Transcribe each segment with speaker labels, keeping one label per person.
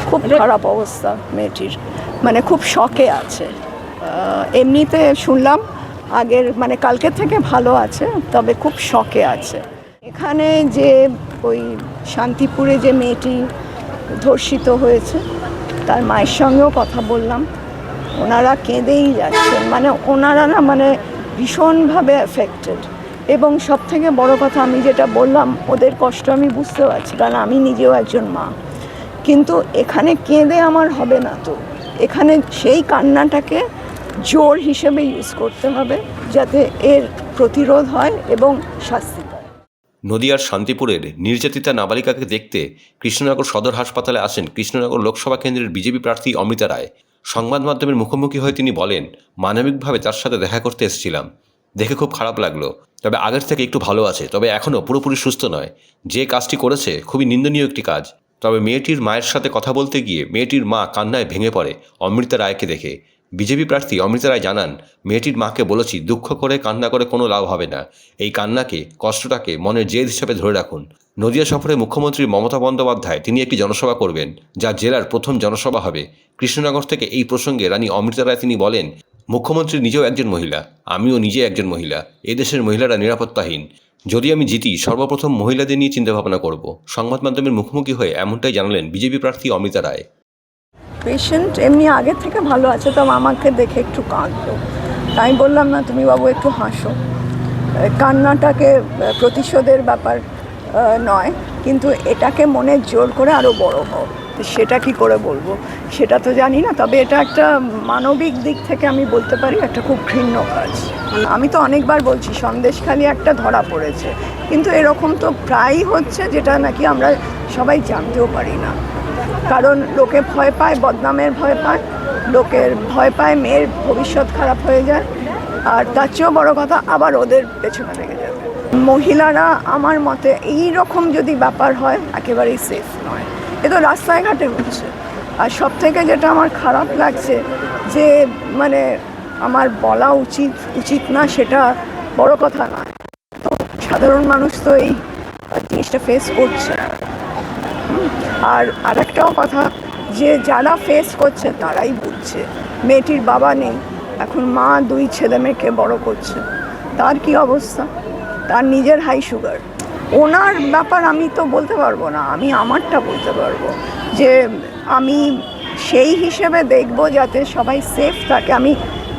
Speaker 1: খুব খারাপ অবস্থা মেয়েটির, মানে খুব শকে আছে। এমনিতে শুনলাম আগের মানে কালকে থেকে ভালো আছে, তবে খুব শকে আছে। এখানে যে ওই শান্তিপুরে যে মেয়েটি ধর্ষিত হয়েছে তার মায়ের সঙ্গেও কথা বললাম, ওনারা কেঁদেই যাচ্ছেন, মানে ওনারা না মানে ভীষণভাবে অ্যাফেক্টেড। এবং সব থেকে বড় কথা আমি যেটা বললাম, ওদের কষ্ট আমি বুঝতে পারছি, কারণ আমি নিজেও একজন মা। কিন্তু এখানে কেঁদে আমার হবে না, তো এখানে সেই কান্নাটাকে জোর হিসেবে ইউজ করতে হবে যাতে এর প্রতিরোধ হয় এবং শাস্তি পায়।
Speaker 2: নদিয়ার শান্তিপুরের নির্যাতিতা নাবালিকাকে দেখতে কৃষ্ণনগর সদর হাসপাতালে আসেন কৃষ্ণনগর লোকসভা কেন্দ্রের বিজেপি প্রার্থী অমৃতা রায়। সংবাদ মাধ্যমের মুখোমুখি হয়ে তিনি বলেন, মানবিকভাবে তার সাথে দেখা করতে এসেছিলাম, দেখে খুব খারাপ লাগলো, তবে আগের থেকে একটু ভালো আছে, তবে এখনও পুরোপুরি সুস্থ নয়। যে কাজটি করেছে খুবই নিন্দনীয় একটি কাজ। তবে মেয়েটির মায়ের সাথে কথা বলতে গিয়ে মেয়েটির মা কান্নায় ভেঙে পড়ে অমৃতা রায়কে দেখে। বিজেপি প্রার্থী অমৃতা রায় জানান, মেয়েটির মাকে বলেছি দুঃখ করে কান্না করে কোনো লাভ হবে না, এই কান্নাকে কষ্টটাকে মনের জেদ হিসেবে ধরে রাখুন। নদিয়া সফরে মুখ্যমন্ত্রী মমতা বন্দ্যোপাধ্যায় তিনি একটি জনসভা করবেন, যা জেলার প্রথম জনসভা হবে। কৃষ্ণনগর থেকে এই প্রসঙ্গে রানী অমৃতা রায় তিনি বলেন, মুখ্যমন্ত্রী নিজেও একজন মহিলা, আমিও নিজে একজন মহিলা, এদেশের মহিলারা নিরাপত্তাহীন। যদি আমি জিতি সর্বপ্রথম মহিলাদের নিয়ে চিন্তাভাবনা করব। সংবাদ মাধ্যমের মুখোমুখি হয়ে এমনটাই জানালেন বিজেপি প্রার্থী অমৃতা রায়।
Speaker 1: পেশেন্ট এমনি আগের থেকে ভালো আছে, তবে আমাকে দেখে একটু কাঁদলো, তাই বললাম না তুমি বাবু একটু হাসো। কান্নাটাকে প্রতিশোধের ব্যাপার নয়, কিন্তু এটাকে মনে জোর করে আরও বড় হও, সেটা কি করে বলবো সেটা তো জানি না। তবে এটা একটা মানবিক দিক থেকে আমি বলতে পারি একটা খুব ঘৃণ্য কাজ। আমি তো অনেকবার বলছি সন্দেশখালি একটা ধরা পড়েছে, কিন্তু এরকম তো প্রায়ই হচ্ছে, যেটা নাকি আমরা সবাই জানতেও পারি না। কারণ লোকে ভয় পায়, বদনামের ভয় পায়, লোকের ভয় পায় মেয়ের ভবিষ্যৎ খারাপ হয়ে যায়, আর তার চেয়েও বড় কথা আবার ওদের পেছনে লেগে যাবে। মহিলারা আমার মতে এই রকম যদি ব্যাপার হয় একেবারেই সেফ নয়। এ তো রাস্তায় ঘাটে হচ্ছে। আর সব থেকে যেটা আমার খারাপ লাগছে যে মানে আমার বলা উচিত না সেটা বড় কথা নয়, তো সাধারণ মানুষ তো এই জিনিসটা ফেস করছে। আর আরেকটাও কথা, যে যারা ফেস করছে তারাই বুঝছে। মেয়েটির বাবা নেই, এখন মা দুই ছেলে মেয়েকে বড় করছে, তার কি অবস্থা, তার নিজের হাই সুগার। ওনার ব্যাপার আমি তো বলতে পারবো না, আমি আমারটা বলতে পারবো যে আমি সেই হিসেবে দেখব যাতে সবাই সেফ থাকে। আমি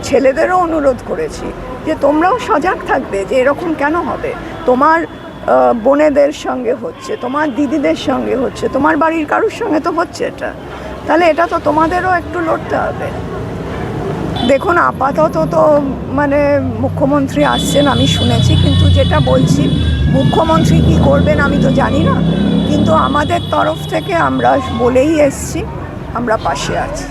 Speaker 1: ছেলেদেরও অনুরোধ করেছি যে তোমরাও সজাগ থাকবে, যে এরকম কেন হবে, তোমার বোনেদের সঙ্গে হচ্ছে, তোমার দিদিদের সঙ্গে হচ্ছে, তোমার বাড়ির কারোর সঙ্গে তো হচ্ছে এটা, তাহলে এটা তো তোমাদেরও একটু লড়তে হবে। দেখুন আপাতত তো মানে মুখ্যমন্ত্রী আসছেন আমি শুনেছি, কিন্তু যেটা বলছি মুখ্যমন্ত্রী কি করবেন আমি তো জানি না, কিন্তু আমাদের তরফ থেকে আমরা বলেই এসছি আমরা পাশে আছি।